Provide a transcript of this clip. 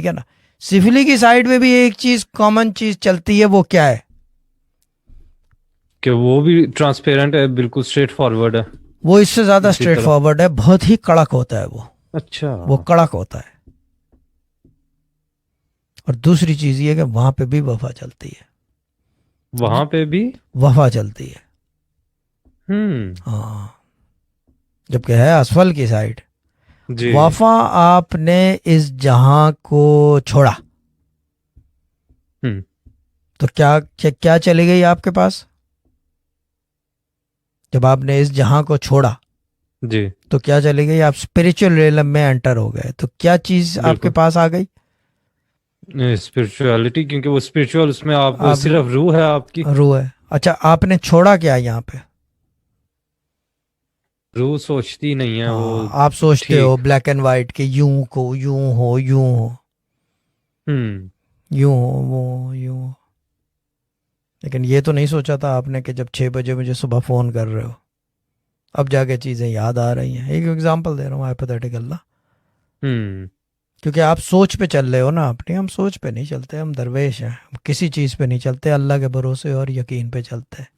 ٹھیک ہے نا. سفلی کی سائڈ میں بھی ایک چیز کامن چیز چلتی ہے, وہ کیا ہے؟ کہ وہ بھی ٹرانسپیرنٹ ہے, بالکل اسٹریٹ فارورڈ ہے. وہ اس سے زیادہ اسی اسٹریٹ طرح. فارورڈ ہے, بہت ہی کڑک ہوتا ہے اچھا. وہ کڑک ہوتا ہے. اور دوسری چیز یہ کہ وہاں پہ بھی وفا چلتی ہے, وہاں پہ بھی. وفا چلتی ہے. ہاں, جبکہ ہے اسفل کی سائڈ. جی. وفا آپ نے اس جہاں کو چھوڑا ہوں. تو کیا چلی گئی آپ کے پاس؟ جب آپ نے اس جہاں کو چھوڑا جی. تو کیا چلی گئی؟ آپ اسپریچل ریلم میں انٹر ہو گئے, تو کیا چیز آپ کے بالکل پاس آ گئی؟ اسپرچویلٹی, کیونکہ وہ اسپرچوئل, اس میں آپ آپ صرف روح ہے آپ کی. روح ہے. اچھا, آپ نے چھوڑا کیا یہاں پہ؟ روح سوچتی نہیں ہے وہ. ہاں, آپ سوچتے ہو ٹھیک. بلیک اینڈ وائٹ کہ یوں کو یوں ہو, یوں ہو, ہوں. یوں ہو, وہ یوں ہو. لیکن یہ تو نہیں سوچا تھا آپ نے کہ جب 6 بجے مجھے صبح فون کر رہے ہو, اب جا کے چیزیں یاد آ رہی ہیں. ایک ایگزامپل دے رہا ہوں ہائپوتھیٹیکل نا, ہوں. کیونکہ آپ سوچ پہ چل رہے ہو نا اپنی. ہم سوچ پہ نہیں چلتے, ہم درویش ہیں. ہم کسی چیز پہ نہیں چلتے, اللہ کے بھروسے اور یقین پہ چلتے ہیں.